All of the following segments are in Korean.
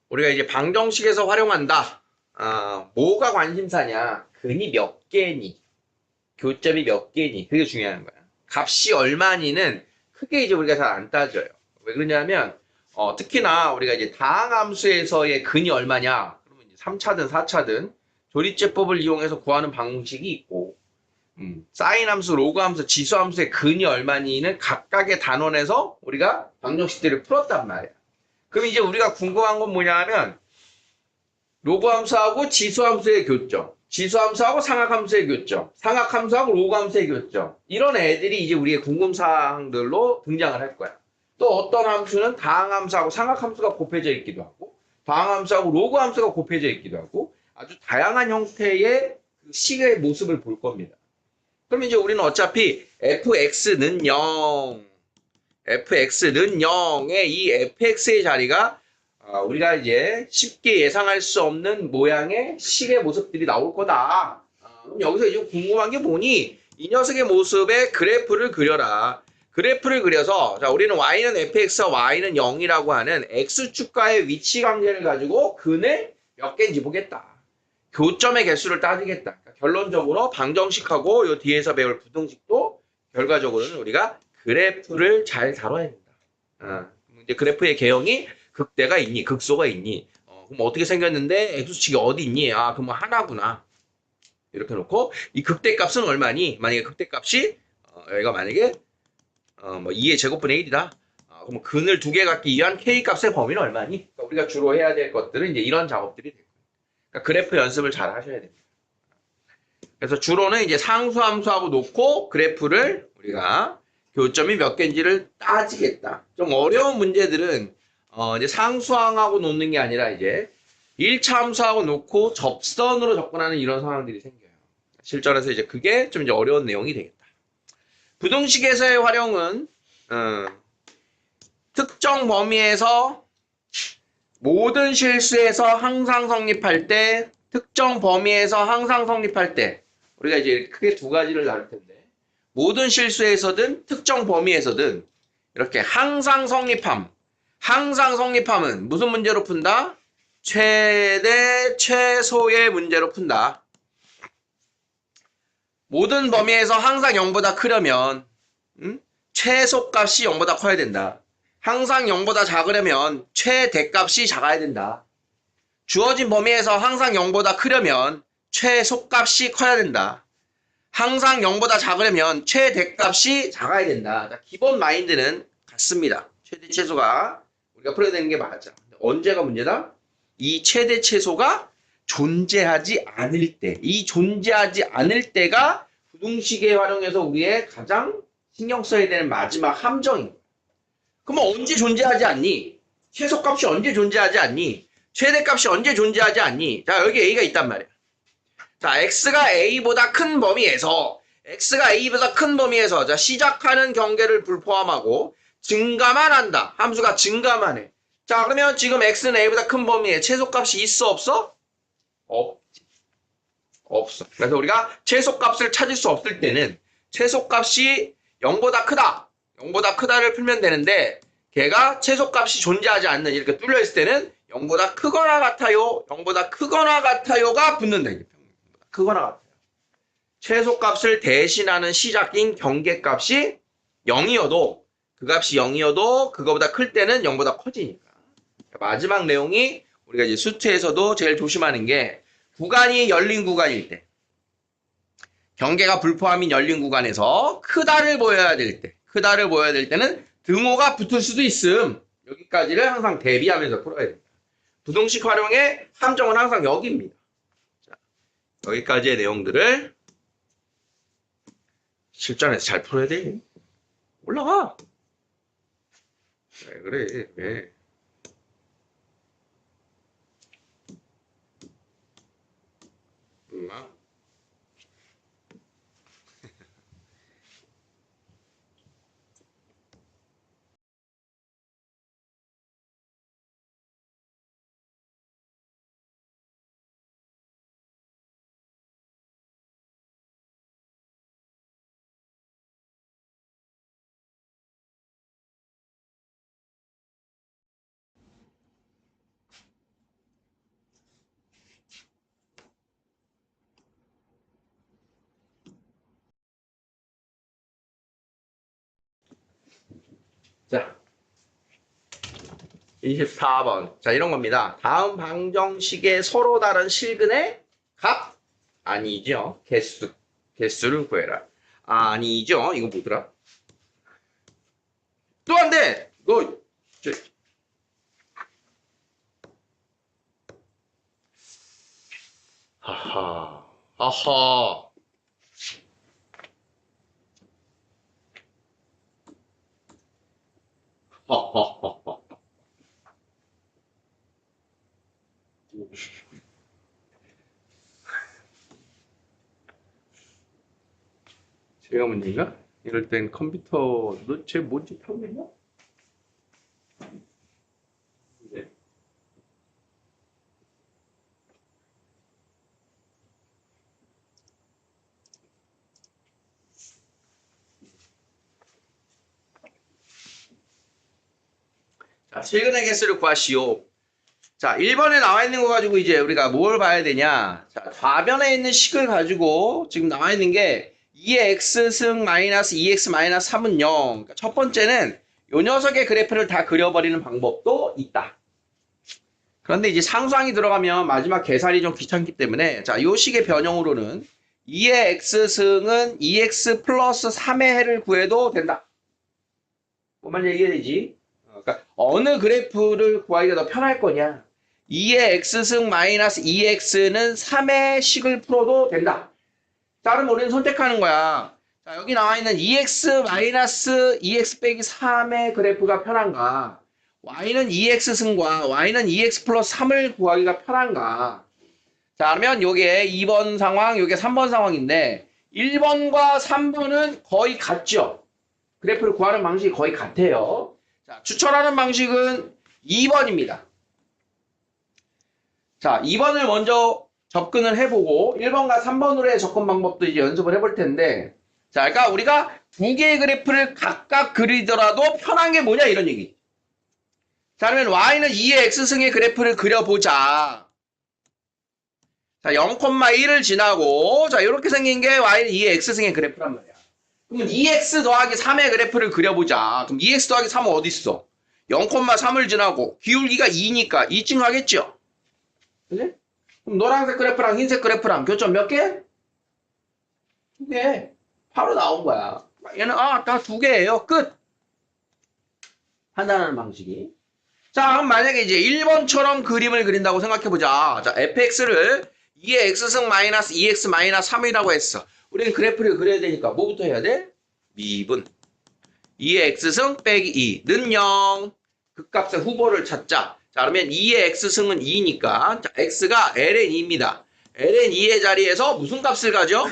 우리가 이제 방정식에서 활용한다. 뭐가 관심사냐? 근이 몇 개니? 교점이 몇 개니? 그게 중요한 거야. 값이 얼마니는 크게 이제 우리가 잘 안 따져요. 왜 그러냐면, 특히나 우리가 이제 다항함수에서의 근이 얼마냐? 그러면 이제 3차든 4차든 조리제법을 이용해서 구하는 방식이 있고, 사인 함수, 로그 함수, 지수 함수의 근이 얼마니는 각각의 단원에서 우리가 방정식들을 풀었단 말이야. 그럼 이제 우리가 궁금한 건 뭐냐 하면, 로그 함수하고 지수 함수의 교점, 지수 함수하고 상학 함수의 교점, 상학 함수하고 로그 함수의 교점. 이런 애들이 이제 우리의 궁금 사항들로 등장을 할 거야. 또 어떤 함수는 다항 함수하고 상학 함수가 곱해져 있기도 하고, 다항 함수하고 로그 함수가 곱해져 있기도 하고, 아주 다양한 형태의 그 식의 모습을 볼 겁니다. 그럼 이제 우리는 어차피 fx는 0, fx는 0의 이 fx의 자리가 우리가 이제 쉽게 예상할 수 없는 모양의 식의 모습들이 나올 거다. 그럼 여기서 이제 궁금한 게 뭐니? 이 녀석의 모습의 그래프를 그려라. 그래프를 그려서 자 우리는 y는 fx와 y는 0이라고 하는 x축과의 위치 관계를 가지고 근을 몇 개인지 보겠다. 교점의 개수를 따지겠다. 그러니까 결론적으로 방정식하고 요 뒤에서 배울 부등식도 결과적으로는 우리가 그래프를 잘 다뤄야 된다. 이제 그래프의 개형이 극대가 있니, 극소가 있니? 그럼 어떻게 생겼는데 x축이 어디 있니? 그럼 하나구나. 이렇게 놓고 이 극대값은 얼마니? 만약에 극대값이 여기가 만약에 뭐 2의 제곱분의 1이다. 그럼 근을 두 개 갖기 위한 k 값의 범위는 얼마니? 그러니까 우리가 주로 해야 될 것들은 이제 이런 작업들이 되고. 그러니까 그래프 연습을 잘 하셔야 됩니다. 그래서 주로는 이제 상수함수하고 놓고 그래프를 우리가 교점이 몇 개인지를 따지겠다. 좀 어려운 문제들은 이제 상수항하고 놓는 게 아니라 이제 1차 함수하고 놓고 접선으로 접근하는 이런 상황들이 생겨요. 실전에서 이제 그게 좀 이제 어려운 내용이 되겠다. 부등식에서의 활용은 특정 범위에서 모든 실수에서 항상 성립할 때, 특정 범위에서 항상 성립할 때, 우리가 이제 크게 두 가지를 나눌 텐데, 모든 실수에서든 특정 범위에서든 이렇게 항상 성립함. 항상 성립함은 무슨 문제로 푼다? 최대, 최소의 문제로 푼다. 모든 범위에서 항상 0보다 크려면 최소값이 0보다 커야 된다. 항상 0보다 작으려면 최대값이 작아야 된다. 주어진 범위에서 항상 0보다 크려면 최소값이 커야 된다. 항상 0보다 작으려면 최대값이 작아야 된다. 기본 마인드는 같습니다. 최대 최소가 우리가 풀어야 되는 게 맞아. 언제가 문제다? 이 최대 최소가 존재하지 않을 때, 이 존재하지 않을 때가 부등식에 활용해서 우리의 가장 신경 써야 되는 마지막 함정입니다. 그러면 언제 존재하지 않니? 최소값이 언제 존재하지 않니? 최대값이 언제 존재하지 않니? 자, 여기 A가 있단 말이야. 자, X가 A보다 큰 범위에서, X가 A보다 큰 범위에서, 자, 시작하는 경계를 불포함하고, 증가만 한다. 함수가 증가만 해. 자, 그러면 지금 X는 A보다 큰 범위에 최소값이 있어, 없어? 없지. 없어. 그래서 우리가 최소값을 찾을 수 없을 때는, 최소값이 0보다 크다. 0보다 크다를 풀면 되는데, 걔가 최소값이 존재하지 않는, 이렇게 뚫려있을 때는, 0보다 크거나 같아요. 0보다 크거나 같아요가 붙는다. 크거나 같아요. 최소값을 대신하는 시작인 경계값이 0이어도 그 값이 0이어도 그거보다 클 때는 0보다 커지니까. 마지막 내용이 우리가 이제 수트에서도 제일 조심하는 게 구간이 열린 구간일 때 경계가 불포함인 열린 구간에서 크다를 보여야 될 때, 크다를 보여야 될 때는 등호가 붙을 수도 있음. 여기까지를 항상 대비하면서 풀어야 됩니다. 부등식 활용의 함정은 항상 여기입니다. 자, 여기까지의 내용들을 실전에서 잘 풀어야 돼. 올라가. 왜 그래? 왜? 엄마. 자, 24번. 자, 이런 겁니다. 다음 방정식의 서로 다른 실근의 값? 아니죠. 개수. 개수를 구해라. 아니죠. 이거 뭐더라? 또 안 돼! 이거, 저, 하하. 하하. 하하하하. 제가 문제인가? 이럴 땐 컴퓨터 도대체 뭔지 하고 있나? 네. 자, 실근의 개수를 구하시오. 자, 1번에 나와 있는 거 가지고 이제 우리가 뭘 봐야 되냐? 자, 좌변에 있는 식을 가지고 지금 나와 있는 게 2의 x승 마이너스 2x 마이너스 3은 0. 그러니까 첫 번째는 요 녀석의 그래프를 다 그려버리는 방법도 있다. 그런데 이제 상수항이 들어가면 마지막 계산이 좀 귀찮기 때문에 자, 요 식의 변형으로는 2의 x승은 2x 플러스 3의 해를 구해도 된다. 뭐만 얘기해야 되지? 그러니까 어느 그래프를 구하기가 더 편할 거냐? 2의 x승 마이너스 2x는 3의 식을 풀어도 된다. 자, 그럼 우리는 선택하는 거야. 자, 여기 나와 있는 2x 마이너스 2x 빼기 3의 그래프가 편한가? y는 2x승과 y는 2x 플러스 3을 구하기가 편한가? 자, 그러면 요게 2번 상황, 요게 3번 상황인데 1번과 3번은 거의 같죠? 그래프를 구하는 방식이 거의 같아요. 자, 추천하는 방식은 2번입니다. 자, 2번을 먼저 접근을 해보고 1번과 3번으로의 접근 방법도 이제 연습을 해볼 텐데 자, 그러니까 우리가 두 개의 그래프를 각각 그리더라도 편한 게 뭐냐 이런 얘기. 자, 그러면 y는 2의 x승의 그래프를 그려보자. 자, 0,1을 지나고 자, 이렇게 생긴 게 y는 2의 x승의 그래프란 말이야. 그러면 2x 더하기 3의 그래프를 그려보자. 그럼 2x 더하기 3은 어디 있어? 0,3을 지나고 기울기가 2니까 2쯤 하겠죠? 그지? 그럼 노란색 그래프랑 흰색 그래프랑 교점 몇 개? 2개. 바로 나온 거야. 얘는 다 2개예요. 끝. 판단하는 방식이. 자, 그럼 만약에 이제 1번처럼 그림을 그린다고 생각해보자. 자, fx를 2의 x승 마이너스 2x 마이너스 3이라고 했어. 우리는 그래프를 그려야 되니까 뭐부터 해야 돼? 미분. 2의 x승 빼기 2는 0. 그 값의 후보를 찾자. 자, 그러면 2의 x승은 2니까 자, x가 ln2입니다. ln2의 자리에서 무슨 값을 가죠?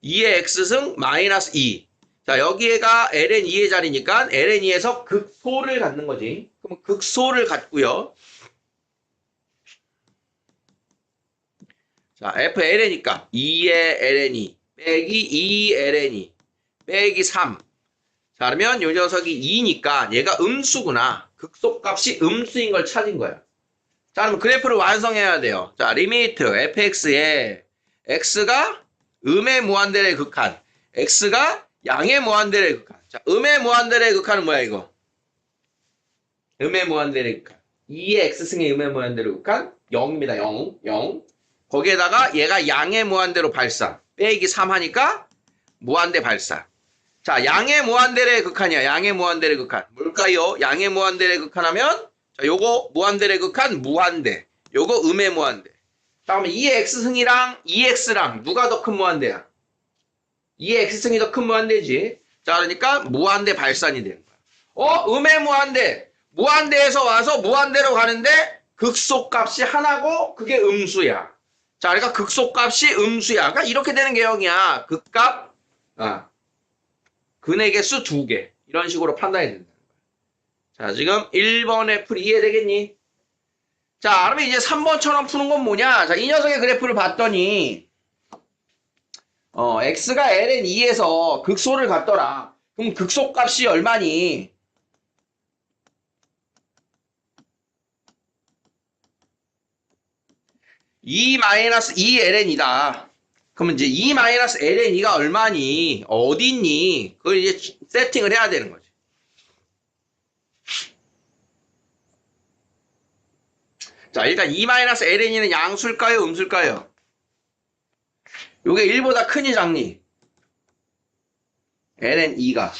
2의 x승 마이너스 2. 자, 여기에가 ln2의 자리니까 ln2에서 극소를 갖는 거지. 그럼 극소를 갖고요. 자, fln이니까 2의 ln2 빼기 2ln2 빼기 3. 자, 그러면 이 녀석이 2니까 얘가 음수구나. 극소값이 음수인 걸 찾은 거야. 자, 그러면 그래프를 완성해야 돼요. 자, 리미트 fx에 x가 음의 무한대의 극한, x가 양의 무한대의 극한. 자, 음의 무한대의 극한은 뭐야 이거? 음의 무한대의 극한. 2의 x승의 음의 무한대의 극한 0입니다. 0. 0. 거기에다가 얘가 양의 무한대로 발산. 빼기 3 하니까 무한대 발산. 자, 양의 무한대의 극한이야. 양의 무한대의 극한. 뭘까요? 양의 무한대의 극한하면 자, 요거 무한대의 극한 무한대. 요거 음의 무한대. 자, 그러면 2의 x승이랑 2x랑 누가 더 큰 무한대야? 2의 x승이 더 큰 무한대지. 자, 그러니까 무한대 발산이 되는 거야. 음의 무한대. 무한대에서 와서 무한대로 가는데 극소값이 하나고 그게 음수야. 자, 그러니까 극소값이 음수야. 그러니까 이렇게 되는 개형이야. 극값, 근의 개수 2개. 이런 식으로 판단이 된다는 거야. 자, 지금 1번의 풀이 이해되겠니? 자, 그러면 이제 3번처럼 푸는 건 뭐냐? 자, 이 녀석의 그래프를 봤더니, x가 ln2에서 극소를 갖더라. 그럼 극소값이 얼마니? 2-2ln이다. 그러면 이제 2-ln이가 얼마니? 어디 있니? 그걸 이제 세팅을 해야 되는 거지. 자, 일단 2-ln은 양수일까요? 음수일까요? 요게 1보다 크니 작니? ln 2가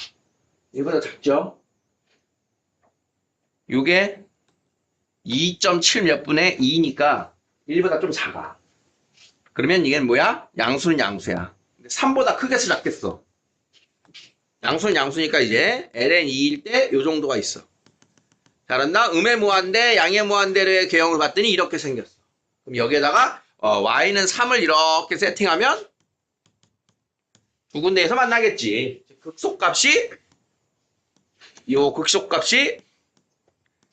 1보다 작죠? 요게 2.7 몇 분의 2니까 1보다 좀 작아. 그러면 이게 뭐야? 양수는 양수야. 3보다 크겠어, 작겠어? 양수는 양수니까 이제 ln 2일 때 요 정도가 있어. 잘한다? 음의 무한대, 양의 무한대의 개형을 봤더니 이렇게 생겼어. 그럼 여기에다가 y는 3을 이렇게 세팅하면 두 군데에서 만나겠지. 극소값이 요 극소값이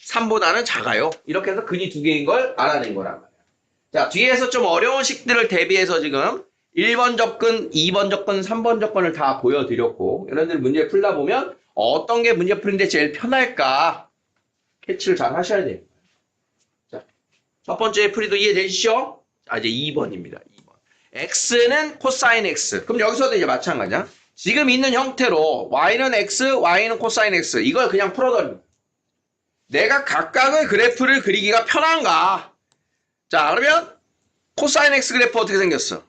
3보다는 작아요. 이렇게 해서 근이 두 개인 걸 알아낸 거란 말이야. 자, 뒤에서 좀 어려운 식들을 대비해서 지금 1번 접근, 2번 접근, 3번 접근을 다 보여드렸고 여러분들 문제 풀다 보면 어떤 게 문제 푸는데 제일 편할까 캐치를 잘 하셔야 돼요. 자, 첫 번째 풀이도 이해되시죠? 자, 이제 2번입니다. 2번. x는 코사인 x. 그럼 여기서도 이제 마찬가지야. 지금 있는 형태로 y는 x, y는 코사인 x. 이걸 그냥 풀어버립니다. 내가 각각의 그래프를 그리기가 편한가? 자, 그러면 코사인 x 그래프 어떻게 생겼어?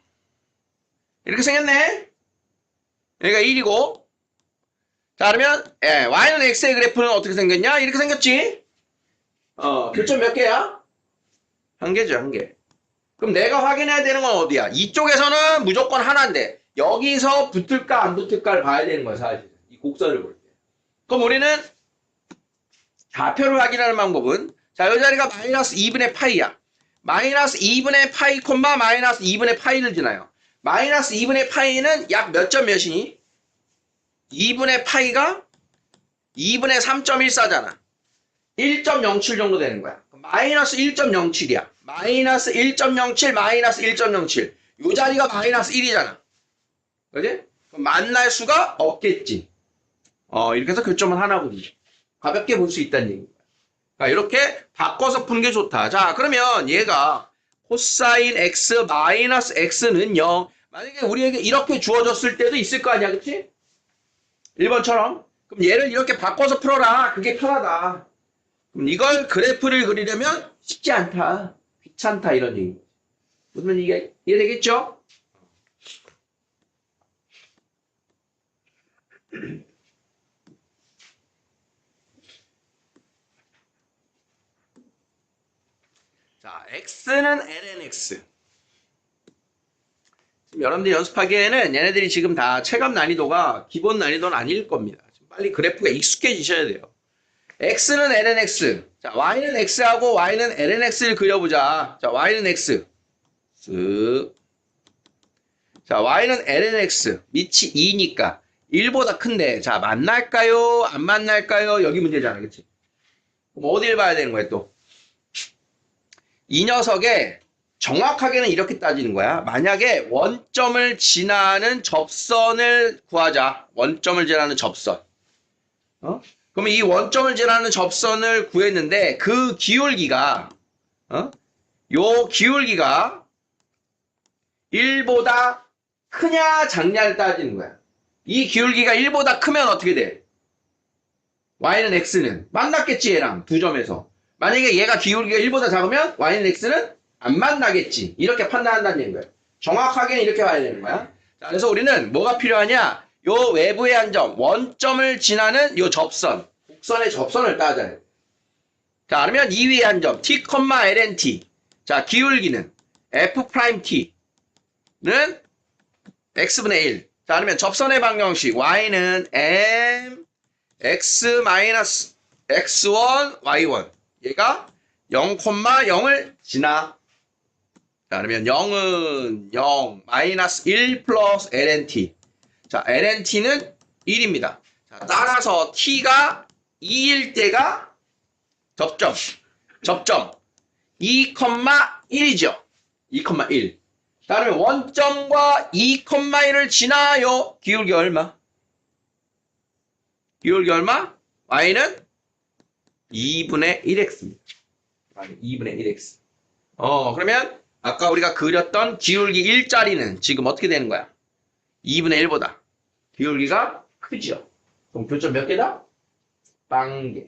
이렇게 생겼네? 여기가 1이고 자, 그러면 y는 x의 그래프는 어떻게 생겼냐? 이렇게 생겼지? 교점 몇 개야? 한 개죠, 한 개. 그럼 내가 확인해야 되는 건 어디야? 이쪽에서는 무조건 하나인데 여기서 붙을까 안 붙을까를 봐야 되는 거야, 사실. 이 곡선을 볼 때. 그럼 우리는 좌표를 확인하는 방법은 자, 이 자리가 마이너스 2분의 파이야. 마이너스 2분의 파이 콤마 마이너스 2분의 파이를 지나요. 마이너스 2분의 파이는 약 몇 점 몇이니? 2분의 파이가 2분의 3.14잖아. 1.07 정도 되는 거야. 마이너스 1.07이야. 마이너스 1.07 마이너스 1.07. 이 자리가 마이너스 1이잖아. 그지? 만날 수가 없겠지. 이렇게 해서 교점은 하나거든요. 가볍게 볼 수 있다는 얘기입니다. 그러니까 이렇게 바꿔서 푸는 게 좋다. 자, 그러면 얘가 코사인 x 마이너스 x는 0. 만약에 우리에게 이렇게 주어졌을 때도 있을 거 아니야, 그치? 1번처럼. 그럼 얘를 이렇게 바꿔서 풀어라. 그게 편하다. 그럼 이걸 그래프를 그리려면 쉽지 않다. 귀찮다, 이런 얘기. 무슨 이게 이해되겠죠? 자, x는 lnx. 지금 여러분들이 연습하기에는 얘네들이 지금 다 체감 난이도가 기본 난이도는 아닐 겁니다. 빨리 그래프가 익숙해지셔야 돼요. x는 lnx. 자, y는 x하고 y는 lnx를 그려보자. 자, y는 x. 자, y는 lnx. 밑이 2니까 1보다 큰데 자, 만날까요? 안 만날까요? 여기 문제잖아. 그치? 그럼 어딜 봐야 되는 거야, 또? 이 녀석의 정확하게는 이렇게 따지는 거야. 만약에 원점을 지나는 접선을 구하자. 원점을 지나는 접선. 그러면 이 원점을 지나는 접선을 구했는데 그 기울기가 요 기울기가 1보다 크냐 작냐를 따지는 거야. 이 기울기가 1보다 크면 어떻게 돼? y는 x는 만났겠지, 얘랑 두 점에서. 만약에 얘가 기울기가 1보다 작으면 y는 x는 안 만나겠지. 이렇게 판단한다는 얘기인 거야. 정확하게는 이렇게 봐야 되는 거야. 자, 그래서 우리는 뭐가 필요하냐? 요 외부의 한 점, 원점을 지나는 요 접선, 곡선의 접선을 따져야 돼. 자, 그러면 2위의 한 점, t, lnt. 자, 기울기는 f't는 x분의 1. 자, 그러면 접선의 방정식 y는 m x-x1 y1. 얘가 0,0을 지나. 자, 그러면 0은 0 마이너스 1 플러스 lnt. 자, lnt는 1입니다. 자, 따라서 t가 2일 때가 접점 2,1이죠. 2,1. 자, 그러면 원점과 2,1을 지나요. 기울기 얼마? 기울기 얼마? y는 2분의 1x입니다. 2분의 1x. 그러면 아까 우리가 그렸던 기울기 1짜리는 지금 어떻게 되는 거야? 2분의 1보다 기울기가 크죠. 그럼 교점 몇 개다? 빵개.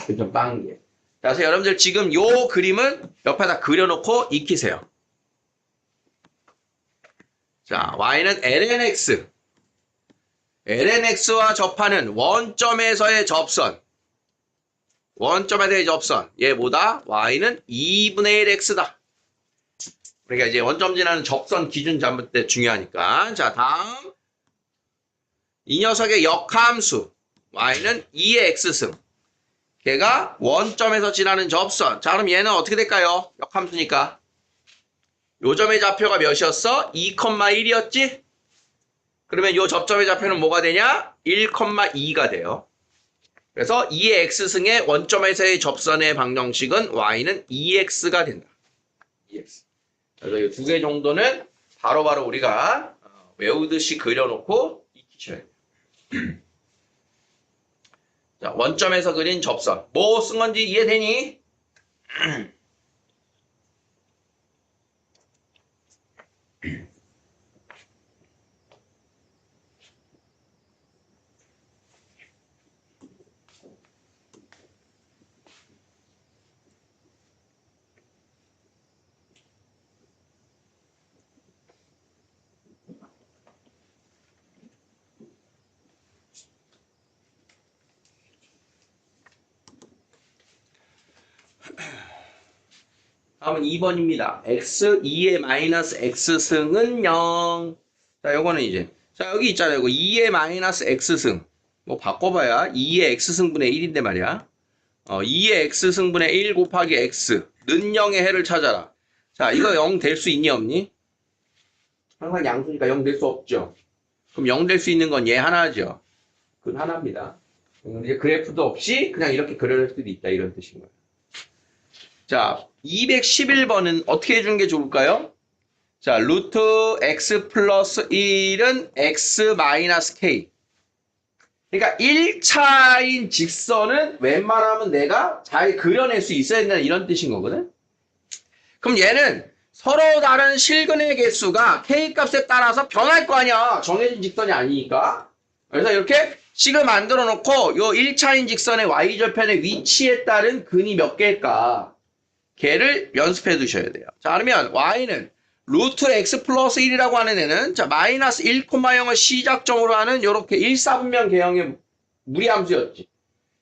교점 빵개. 자, 그래서 여러분들 지금 요 그림은 옆에다 그려놓고 익히세요. 자, y는 lnx. lnx와 접하는 원점에서의 접선. 원점에서의 접선. 얘 뭐다? y는 2분의 1x다. 그러니까 이제 원점 지나는 접선 기준 잡을 때 중요하니까. 자, 다음. 이 녀석의 역함수. y는 2의 x승. 걔가 원점에서 지나는 접선. 자, 그럼 얘는 어떻게 될까요? 역함수니까. 요 점의 좌표가 몇이었어? 2,1이었지? 그러면 요 접점의 좌표는 뭐가 되냐? 1,2가 돼요. 그래서 2의 x승의 원점에서의 접선의 방정식은 y는 2x가 된다. 2x. 그래서 이 두 개 정도는 바로바로 우리가 외우듯이 그려놓고 익히셔야 돼요. 자, 원점에서 그린 접선. 뭐 쓴 건지 이해되니? 다음은 2번입니다. x 2의 마이너스 x승은 0. 자, 요거는 이제 자, 여기 있잖아요. 이거 2의 마이너스 x승. 뭐 바꿔봐야 2의 x승분의 1인데 말이야. 2의 x승분의 1 곱하기 x 는 0의 해를 찾아라. 자, 이거 0 될 수 있니 없니? 항상 양수니까 0 될 수 없죠. 그럼 0 될 수 있는 건 얘 하나죠. 그건 하나입니다. 이제 그래프도 없이 그냥 이렇게 그려낼 수도 있다 이런 뜻인 거예요. 자, 211번은 어떻게 해주는 게 좋을까요? 자, 루트 x 플러스 1은 x 마이너스 k. 그러니까 1차인 직선은 웬만하면 내가 잘 그려낼 수 있어야 된다는 이런 뜻인 거거든. 그럼 얘는 서로 다른 실근의 개수가 k 값에 따라서 변할 거 아니야. 정해진 직선이 아니니까. 그래서 이렇게 식을 만들어 놓고 요 1차인 직선의 y절편의 위치에 따른 근이 몇 개일까? 걔를 연습해 두셔야 돼요. 자, 그러면 y는 루트 x 플러스 1이라고 하는 애는 자 마이너스 1,0을 시작점으로 하는 요렇게 1사분면 개형의 무리함수였지.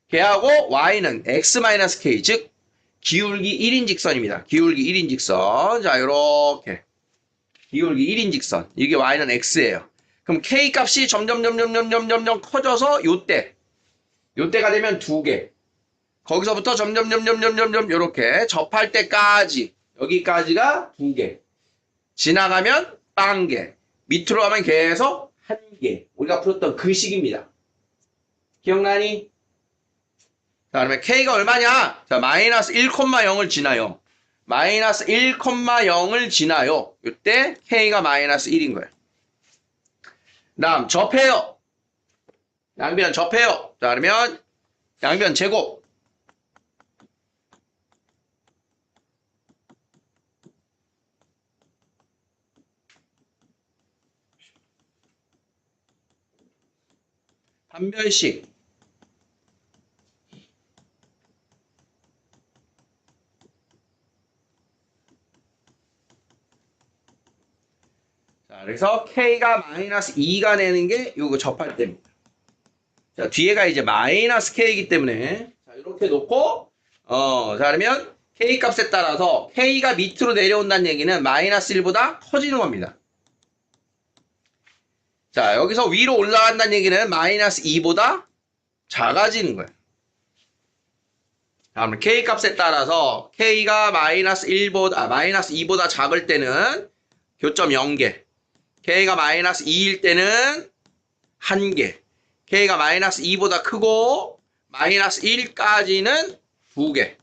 걔하고 y는 x 마이너스 k 즉 기울기 1인 직선입니다. 기울기 1인 직선. 자, 요렇게 기울기 1인 직선. 이게 y는 x예요. 그럼 k 값이 점점 커져서 요때가 되면 2개. 거기서부터 점점 요렇게 접할 때까지 여기까지가 2개. 지나가면 1개. 밑으로 가면 계속 1개. 우리가 풀었던 그 식입니다. 기억나니? 자, 그러면 k가 얼마냐? 자, 마이너스 1,0을 지나요. 마이너스 1,0을 지나요. 이때 k가 마이너스 1인 거예요. 다음 접해요. 양변 접해요. 자, 그러면 양변 제곱. 판별식. 자, 그래서 k가 마이너스 2가 내는 게 요거 접할 때입니다. 자, 뒤에가 이제 마이너스 k이기 때문에 자, 이렇게 놓고 자, 그러면 k 값에 따라서 k가 밑으로 내려온다는 얘기는 마이너스 1보다 커지는 겁니다. 자, 여기서 위로 올라간다는 얘기는 마이너스 2보다 작아지는 거예요. 자, 그럼 k 값에 따라서 k가 마이너스 2보다 작을 때는 교점 0개. k가 마이너스 2일 때는 1개. k가 마이너스 2보다 크고 마이너스 1까지는 2개.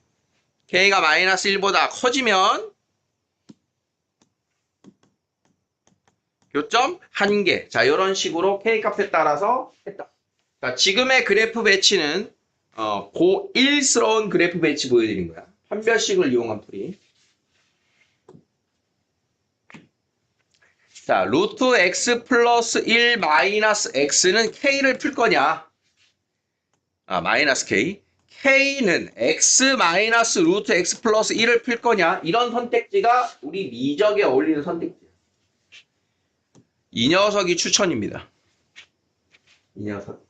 k가 마이너스 1보다 커지면 교점 1개. 자, 이런 식으로 k 값에 따라서 했다. 자, 지금의 그래프 배치는 고1스러운 그래프 배치 보여드린 거야. 판별식을 이용한 풀이. 자, 루트 x 플러스 1 마이너스 x는 k를 풀 거냐? 마이너스 k. K는 X 마이너스 루트 X 플러스 1을 풀 거냐? 이런 선택지가 우리 미적에 어울리는 선택지야. 이 녀석이 추천입니다. 이 녀석.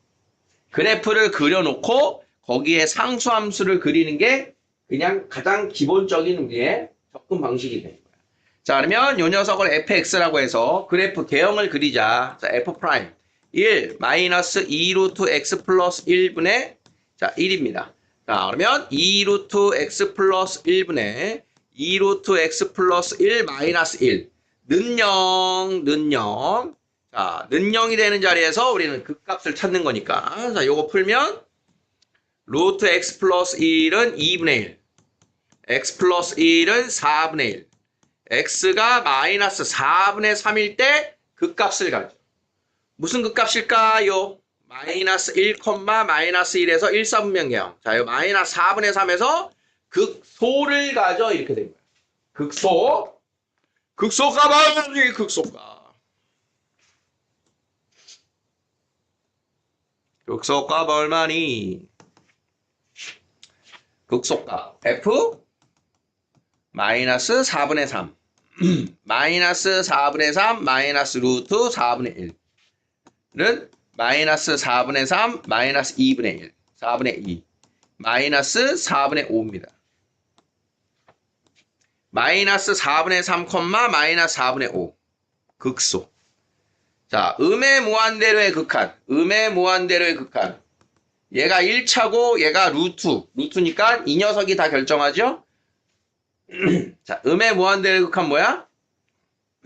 그래프를 그려놓고 거기에 상수함수를 그리는 게 그냥 가장 기본적인 우리의 접근 방식이 되는 거야. 자, 그러면 이 녀석을 fx라고 해서 그래프 개형을 그리자. 자, f 프라임 1 마이너스 2 루트 x 플러스 1분의 자 1입니다. 자, 그러면 2 루트 x 플러스 1분의 2 루트 x 플러스 1 마이너스 1 는 0, 는 0. 자, 는 0이 되는 자리에서 우리는 극값을 찾는 거니까. 자, 요거 풀면 루트 x 플러스 1은 2분의 1. x 플러스 1은 4분의 1. x가 마이너스 4분의 3일 때 극값을 가죠. 무슨 극값일까요? 마이너스 1, 마이너스 1에서 1사분면계형. 자, 요 마이너스 4분의 3에서 극소를 가져. 이렇게 된 거야. 극소. 극소가 뭐니? 극소가. 극소값 얼마니? 극소값 f 마이너스 4분의 3 마이너스 4분의 3 마이너스 루트 4분의 1은 마이너스 4분의 3 마이너스 2분의 1 4분의 2 마이너스 4분의 5입니다. 마이너스 4분의 3, 마이너스 4분의 5 극소. 자, 음의 무한대로의 극한. 음의 무한대로의 극한. 얘가 1차고 얘가 루트니까 이 녀석이 다 결정하죠? 자, 음의 무한대로의 극한 뭐야?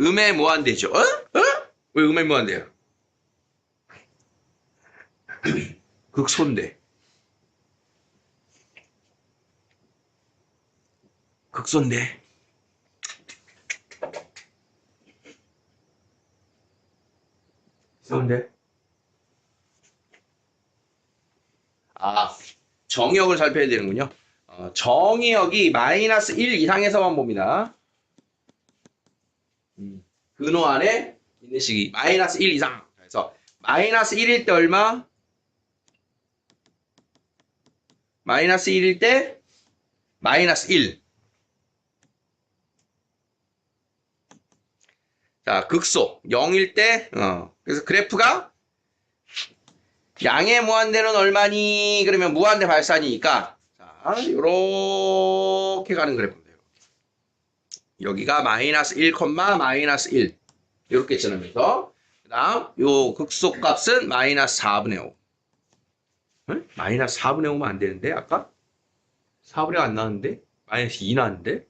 음의 무한대죠. 어? 왜 음의 무한대요? 극소인데. 극소인데. 근데 정의역을 살펴야 되는군요. 정의역이 마이너스 1 이상에서만 봅니다. 근호 안에 있는 식이 마이너스 1 이상. 그래서 마이너스 1일 때 얼마? 마이너스 1일 때 마이너스 1. 자, 극소 0일 때 그래서 그래프가 양의 무한대는 얼마니? 그러면 무한대 발산이니까 자, 요렇게 가는 그래프입니다. 여기가 마이너스 1, 마이너스 1 이렇게 지나면서 그 다음 요 극소값은 마이너스 4분의 5 응? 마이너스 4분의 5면 안 되는데 아까? 4분의 5 안 나왔는데? 마이너스 2 나왔는데?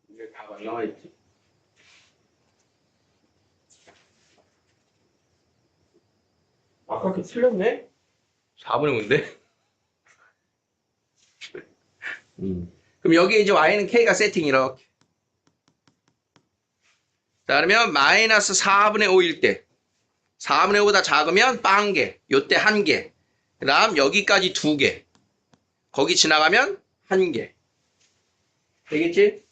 이게 다 나와 있지. 아까 그 틀렸네? 4분의 5인데? 그럼 여기 이제 y는 k가 세팅 이렇게. 자, 그러면 마이너스 4분의 5일 때 4분의 5보다 작으면 빵개, 요때 1개. 그 다음 여기까지 2개. 거기 지나가면 1개. 되겠지?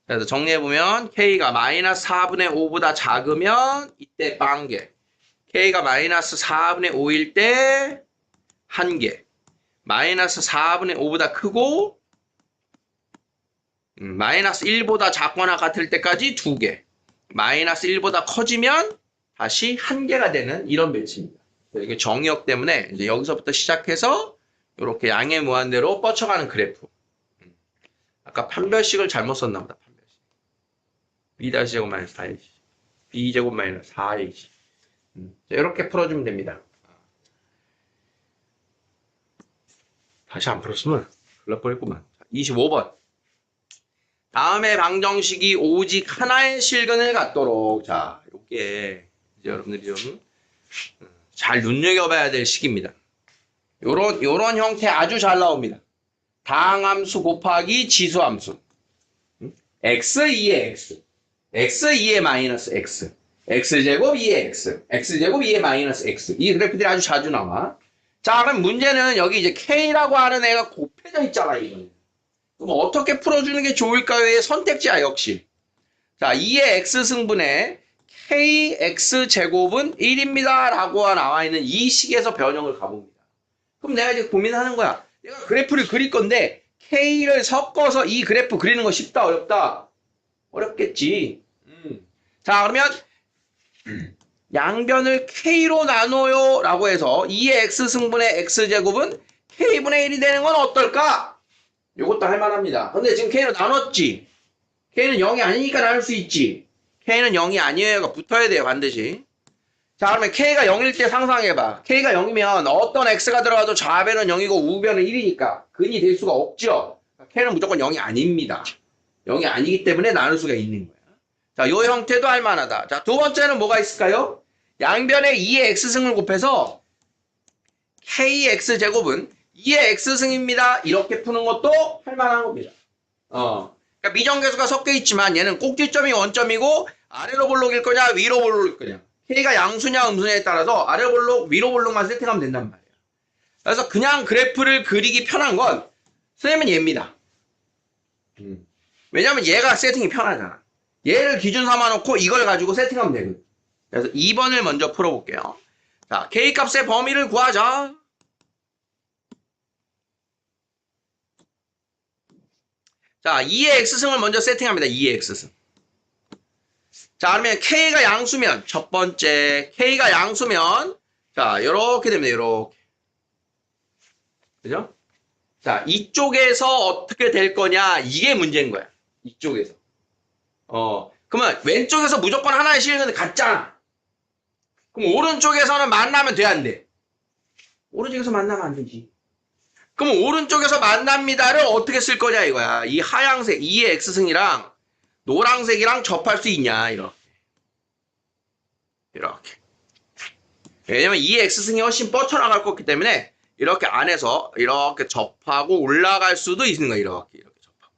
그래서 정리해보면 k가 마이너스 4분의 5보다 작으면 이때 빵개. k가 마이너스 4분의 5일 때 1개. 마이너스 4분의 5보다 크고 마이너스 1보다 작거나 같을 때까지 2개. 마이너스 1보다 커지면 다시 1개가 되는 이런 배치입니다. 이게 정의역 때문에 이제 여기서부터 시작해서 이렇게 양의 무한대로 뻗쳐가는 그래프. 아까 판별식을 잘못 썼나 보다. 판별식. b-제곱 마이너스 4ac. b제곱 마이너스 4ac. 이렇게 풀어주면 됩니다. 다시 안 풀었으면 큰일 날 뻔했구만. 25번. 다음에 방정식이 오직 하나의 실근을 갖도록. 자, 요게 이제 여러분들이 좀 잘 눈여겨봐야 될 식입니다. 요런 형태 아주 잘 나옵니다. 당함수 곱하기 지수함수. x2의 x. x2의 마이너스 x. x제곱 2의 x, x제곱 2의 마이너스 x. 이 그래프들이 아주 자주 나와. 자, 그럼 문제는 여기 이제 k라고 하는 애가 곱해져 있잖아, 이거는. 그럼 어떻게 풀어주는 게 좋을까요의 선택지야, 역시. 자, 2의 x승분의 kx제곱은 1입니다. 라고 나와 있는 이 식에서 변형을 가봅니다. 그럼 내가 이제 고민하는 거야. 내가 그래프를 그릴 건데 k를 섞어서 이 그래프 그리는 거 쉽다, 어렵다? 어렵겠지. 자, 그러면 양변을 k로 나눠요 라고 해서 2의 x승분의 x제곱은 k분의 1이 되는 건 어떨까? 이것도 할만합니다. 근데 지금 k로 나눴지? k는 0이 아니니까 나눌 수 있지. k는 0이 아니에요가 붙어야 돼요, 반드시. 자, 그러면 k가 0일 때 상상해봐. k가 0이면 어떤 x가 들어가도 좌변은 0이고 우변은 1이니까 근이 될 수가 없죠. k는 무조건 0이 아닙니다. 0이 아니기 때문에 나눌 수가 있는 거야. 자, 요 형태도 할만하다. 자, 두 번째는 뭐가 있을까요? 양변에 2의 x승을 곱해서 kx제곱은 2의 x승입니다. 이렇게 푸는 것도 할만한 겁니다. 그러니까 미정계수가 섞여 있지만 얘는 꼭지점이 원점이고 아래로 볼록일 거냐 위로 볼록일 거냐. k가 양수냐 음수냐에 따라서 아래로 볼록 위로 볼록만 세팅하면 된단 말이에요. 그래서 그냥 그래프를 그리기 편한 건 선생님은 얘입니다. 왜냐면 얘가 세팅이 편하잖아. 얘를 기준 삼아 놓고 이걸 가지고 세팅하면 되거든. 그래서 2번을 먼저 풀어볼게요. 자, k값의 범위를 구하자. 자, 2의 x승을 먼저 세팅합니다. 2의 x승. 자, 그러면 k가 양수면 첫 번째 k가 양수면 자, 요렇게 됩니다. 요렇게. 그죠? 자, 이쪽에서 어떻게 될 거냐 이게 문제인 거야. 이쪽에서. 그러면 왼쪽에서 무조건 하나의 실근이 같잖아. 그럼 오른쪽에서는 만나면 돼, 안 돼? 오른쪽에서 만나면 안 되지. 그럼 오른쪽에서 만납니다를 어떻게 쓸 거냐 이거야. 이 하양색 2의 x승이랑 노란색이랑 접할 수 있냐 이렇게. 이렇게. 왜냐면 2의 x승이 훨씬 뻗쳐나갈 거기 때문에 이렇게 안에서 이렇게 접하고 올라갈 수도 있는 거야. 이렇게 접하고.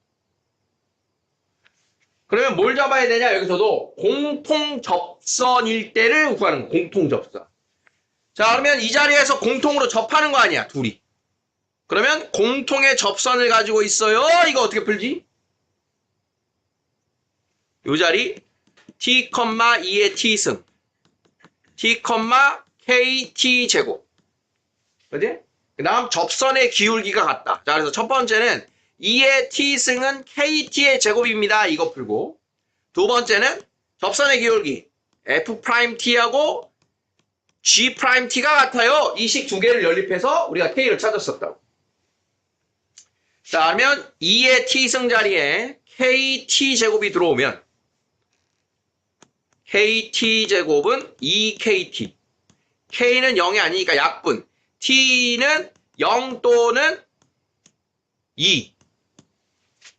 그러면 뭘 잡아야 되냐 여기서도 공통 접선일 때를 구하는 거야. 공통 접선. 자, 그러면 이 자리에서 공통으로 접하는 거 아니야 둘이. 그러면 공통의 접선을 가지고 있어요. 이거 어떻게 풀지? 이 자리 t, 2의 t승 t, kt 제곱. 그지? 그 다음 접선의 기울기가 같다. 자, 그래서 첫 번째는 2의 t승은 kt의 제곱입니다. 이거 풀고. 두 번째는 접선의 기울기 f't하고 g't가 같아요. 이 식 두 개를 연립해서 우리가 k를 찾았었다고. 자, 그러면 2의 t승 자리에 kt 제곱이 들어오면 kt 제곱은 2kt. k는 0이 아니니까 약분. t는 0 또는 2.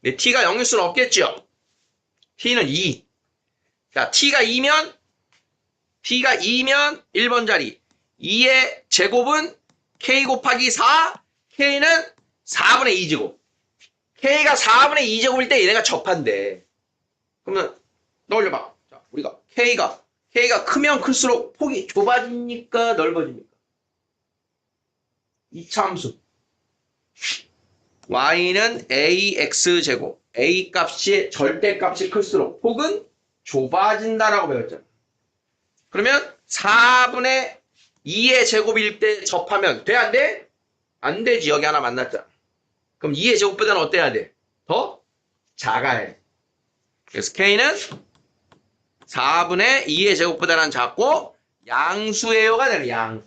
근데 t가 0일 수는 없겠죠. t는 2. 자, t가 2면 1번 자리 2의 제곱은 k 곱하기 4. k는 4분의 2제곱. k가 4분의 2제곱일 때 얘네가 접한대. 그러면 떠올려봐. 자, 우리가 k가 크면 클수록 폭이 좁아집니까? 넓어집니까? 이차함수. y는 ax제곱. a 값이 절대값이 클수록 폭은 좁아진다라고 배웠잖아. 그러면 4분의 2의 제곱일 때 접하면 돼? 안 돼? 안 되지. 여기 하나 만났잖아. 그럼 2의 제곱보다는 어때야 돼? 더 작아야 돼. 그래서 k는 4분의 2의 제곱보다는 작고 양수예요가 되는 양수.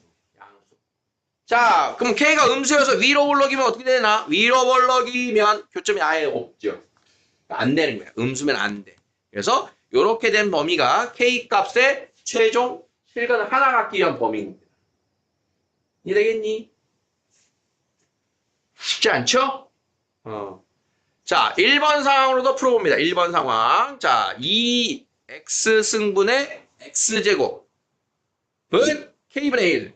자, 그럼 k가 음수여서 위로 볼록이면 어떻게 되나? 위로 볼록이면 교점이 아예 없죠. 안 되는 거야. 음수면 안 돼. 그래서 이렇게 된 범위가 k 값의 최종 실근을 하나 갖기 위한 범위입니다. 이해되겠니? 쉽지 않죠? 자, 1번 상황으로도 풀어봅니다. 1번 상황. 자, 2x승분의 x제곱은 k분의 1.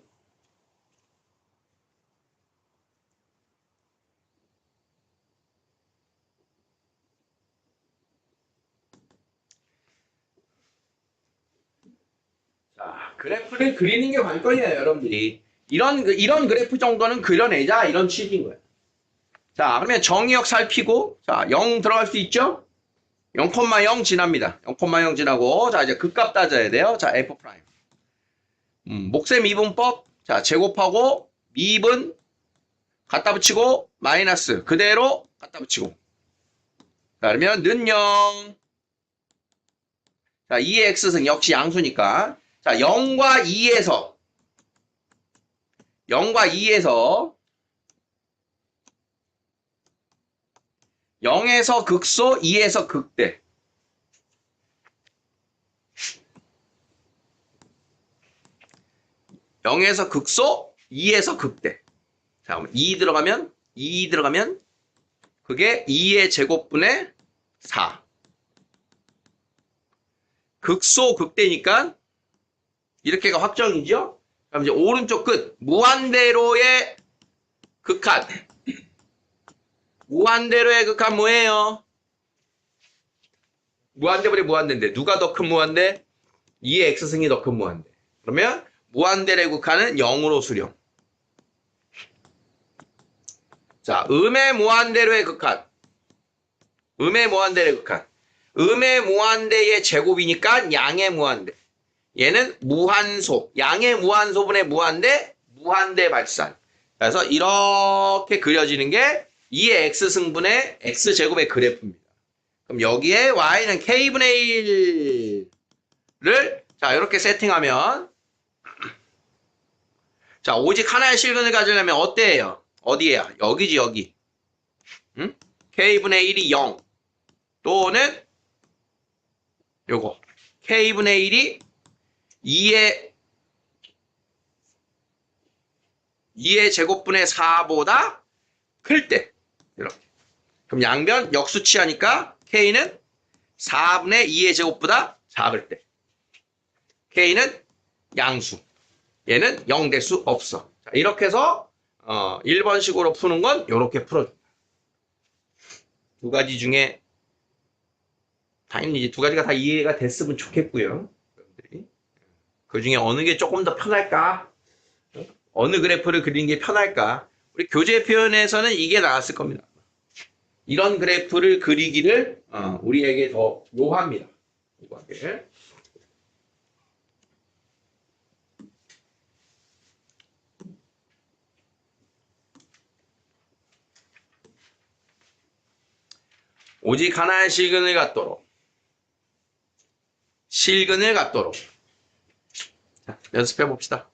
그래프를 그리는 게 관건이에요, 여러분들이. 이런 그래프 정도는 그려내자, 이런 취지인 거예요. 자, 그러면 정의역 살피고, 자, 0 들어갈 수 있죠? 0,0 지납니다. 0,0 지나고, 자, 이제 극값 따져야 돼요. 자, F 프라임. 목세 미분법, 자, 제곱하고, 미분, 갖다 붙이고, 마이너스, 그대로 갖다 붙이고. 자, 그러면 는 0. 자, 2의 x승 역시 양수니까. 자, 0에서 극소, 2에서 극대. 0에서 극소, 2에서 극대. 자, 그럼 2 들어가면, 그게 2의 제곱분의 4. 극소, 극대니까, 이렇게가 확정이죠? 그럼 이제 오른쪽 끝, 무한대로의 극한. 무한대로의 극한 뭐예요? 무한대분의 무한대인데, 누가 더 큰 무한대? 2의 x승이 더 큰 무한대. 그러면, 무한대로의 극한은 0으로 수렴. 자, 음의 무한대로의 극한. 음의 무한대로의 극한. 음의 무한대의 제곱이니까 양의 무한대. 얘는 무한소. 양의 무한소분의 무한대, 무한대 발산. 그래서 이렇게 그려지는 게 2의 x승분의 x제곱의 그래프입니다. 그럼 여기에 y는 k분의 1을 자, 이렇게 세팅하면 자, 오직 하나의 실근을 가지려면 어때요? 어디에요? 여기지, 여기. 응? k분의 1이 0. 또는 요거. k분의 1이 2의 제곱분의 4보다 클 때. 이렇게. 그럼 양변 역수치하니까 k는 4분의 2의 제곱보다 작을 때. k는 양수. 얘는 0 될 수 없어. 자, 이렇게 해서 1번식으로 푸는 건 이렇게 풀어줍니다. 두 가지 중에 당연히 두 가지가 다 이해가 됐으면 좋겠고요. 그 중에 어느 게 조금 더 편할까? 어느 그래프를 그리는 게 편할까? 우리 교재 표현에서는 이게 나왔을 겁니다. 이런 그래프를 그리기를 우리에게 더 요합니다. 요하게. 오직 하나의 실근을 갖도록. 실근을 갖도록. 자, 연습해 봅시다.